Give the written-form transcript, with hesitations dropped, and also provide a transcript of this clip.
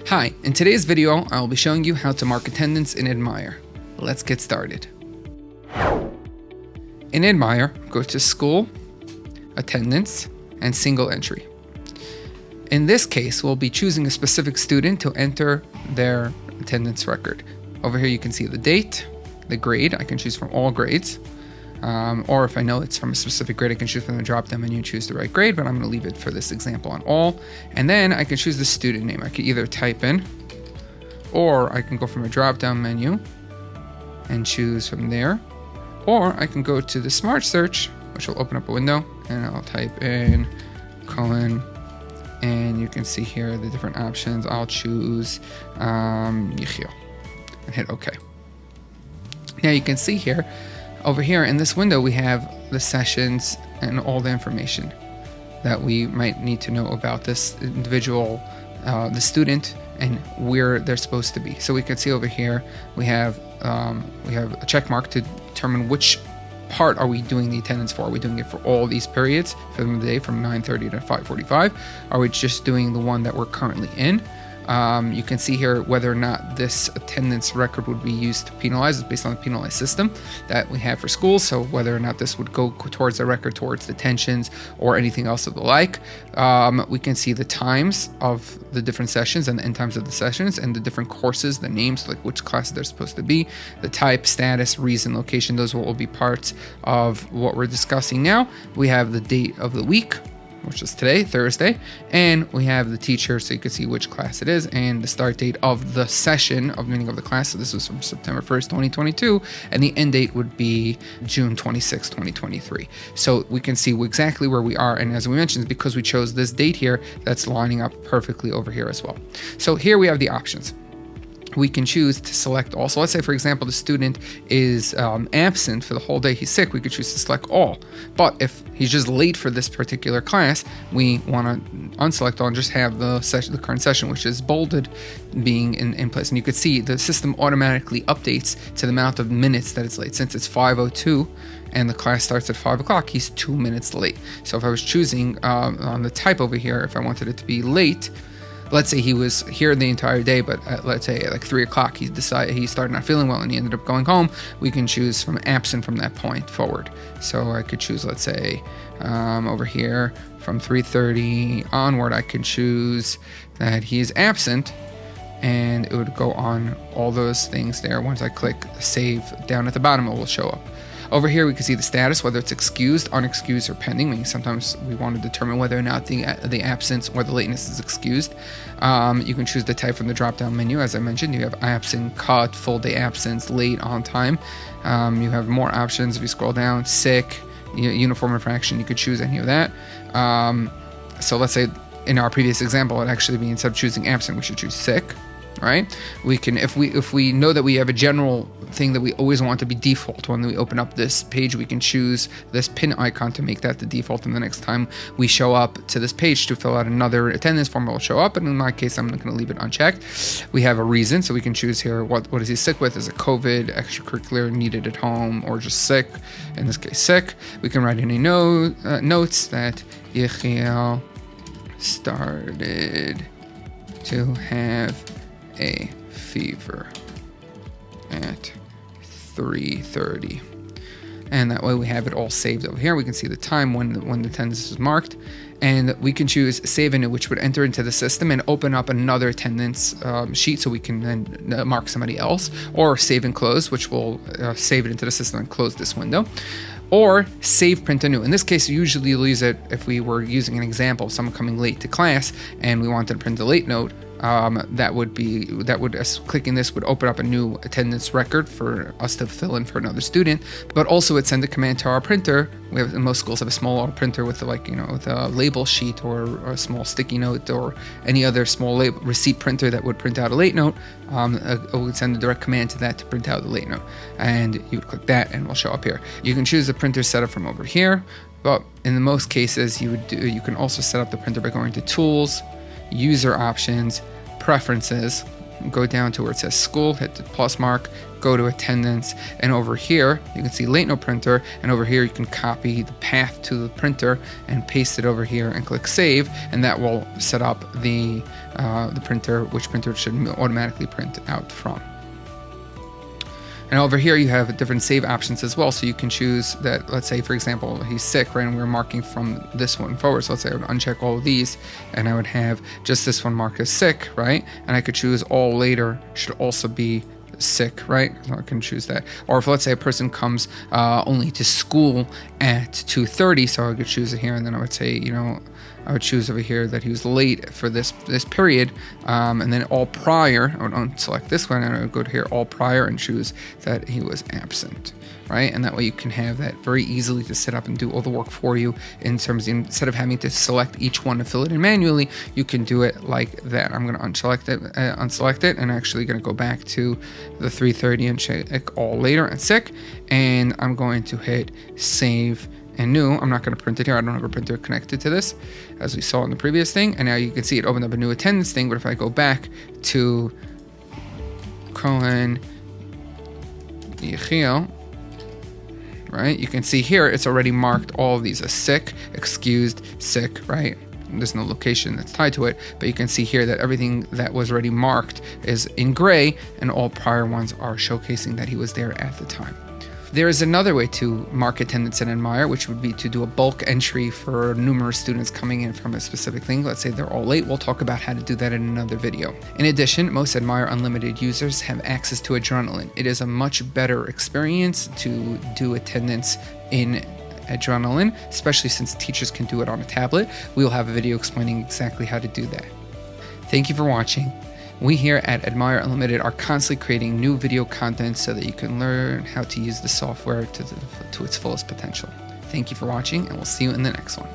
Hi, in today's video, I will be showing you how to mark attendance in Admire. Let's get started. In Admire, go to School, Attendance, and Single Entry. In this case, we'll be choosing a specific student to enter their attendance record. Over here you can see the date, the grade. I can choose from all grades. Or if I know it's from a specific grade, I can choose from the drop-down menu and choose the right grade, but I'm going to leave it for this example on all. And then I can choose the student name. I could either type in, or I can go from a drop-down menu and choose from there. Or I can go to the Smart Search, which will open up a window, and I'll type in Cohen, and you can see here the different options. I'll choose Yechiel and hit OK. Now you can see here, over here in this window, we have the sessions and all the information that we might need to know about this individual, the student, and where they're supposed to be. So we can see over here, we have a check mark to determine which part are we doing the attendance for. Are we doing it for all these periods for the day from 9:30 to 5:45? Are we just doing the one that we're currently in? You can see here whether or not this attendance record would be used to penalize. It's based on the penalized system that we have for schools, so whether or not this would go towards the record, towards detentions, or anything else of the like. We can see the times of the different sessions and the end times of the sessions, and the different courses, the names, like which classes they're supposed to be, the type, status, reason, location. Those will all be parts of what we're discussing now. We have the date of the week, which is today, Thursday, and we have the teacher, so you can see which class it is, and the start date of the session, meaning of the class. So this was from September 1st, 2022, and the end date would be June 26, 2023. So we can see exactly where we are, and as we mentioned, because we chose this date here, that's lining up perfectly over here as well. So here we have the options. We can choose to select all. So let's say, for example, the student is absent for the whole day, he's sick, we could choose to select all. But if he's just late for this particular class, we want to unselect all and just have the current session, which is bolded, being in place. And you could see the system automatically updates to the amount of minutes that it's late. Since it's 5:02 and the class starts at 5 o'clock, he's 2 minutes late. So if I was choosing on the type over here, if I wanted it to be late, let's say he was here the entire day, but let's say at like 3 o'clock he started not feeling well and he ended up going home, we can choose from absent from that point forward. So I could choose, let's say over here from 3:30 onward, I could choose that he is absent, and it would go on all those things there. Once I click save down at the bottom, it will show up. Over here, we can see the status, whether it's excused, unexcused, or pending, meaning sometimes we want to determine whether or not the absence or the lateness is excused. You can choose the type from the drop-down menu. As I mentioned, you have absent, cut, full day absence, late, on time. You have more options if you scroll down. Sick, uniform infraction, you could choose any of that. So let's say in our previous example, it actually be, instead of choosing absent, we should choose sick. Right? We can, if we know that we have a general thing that we always want to be default, when we open up this page, we can choose this pin icon to make that the default, and the next time we show up to this page to fill out another attendance form, it will show up. And in my case, I'm not going to leave it unchecked. We have a reason, so we can choose here what is he sick with? Is it COVID, extracurricular, needed at home, or just sick? In this case, sick. We can write any notes that Yechiel started to have a fever at 3:30, and that way we have it all saved over here. We can see the time when the attendance is marked, and we can choose save in, which would enter into the system and open up another attendance sheet, so we can then mark somebody else, or save and close, which will save it into the system and close this window. Or save, print anew. In this case, usually you'll use it if we were using an example of someone coming late to class and we wanted to print a late note. Clicking this would open up a new attendance record for us to fill in for another student, but also would send a command to our printer. Most schools have a small little printer with with a label sheet or a small sticky note or any other small receipt printer that would print out a late note. It would send a direct command to that to print out the late note, and you would click that and it will show up here. You can choose the printer setup from over here, but in the most cases you can also set up the printer by going to Tools, User Options, Preferences, go down to where it says school, hit the plus mark, go to attendance, and over here you can see late no printer, and over here you can copy the path to the printer and paste it over here and click save, and that will set up the printer, which printer it should automatically print out from. And over here you have different save options as well, so you can choose that. Let's say, for example, he's sick, right, and we're marking from this one forward. So let's say I would uncheck all of these, and I would have just this one marked as sick, right? And I could choose all later should also be sick, right? So I can choose that. Or if, let's say, a person comes only to school at 2:30, so I could choose it here, and then I would say, you know, I would choose over here that he was late for this period, and then all prior, I would unselect this one, and I would go to here, all prior, and choose that he was absent, right? And that way you can have that very easily to set up and do all the work for you, in terms of, instead of having to select each one to fill it in manually, you can do it like that. I'm going to unselect it, and actually going to go back to the 3:30 and check all later and sick, and I'm going to hit save and new. I'm not going to print it here. I don't have a printer connected to this, as we saw in the previous thing. And now you can see it opened up a new attendance thing. But if I go back to Cohen Yechiel, right, you can see here it's already marked all of these as sick, excused, sick, right? There's no location that's tied to it, but you can see here that everything that was already marked is in gray, and all prior ones are showcasing that he was there at the time. There is another way to mark attendance in Admire, which would be to do a bulk entry for numerous students coming in from a specific thing. Let's say they're all late. We'll talk about how to do that in another video. In addition, most Admire Unlimited users have access to Adrenaline. It is a much better experience to do attendance in Adrenaline, especially since teachers can do it on a tablet. We will have a video explaining exactly how to do that. Thank you for watching. We here at Admire Unlimited are constantly creating new video content so that you can learn how to use the software to its fullest potential. Thank you for watching, and we'll see you in the next one.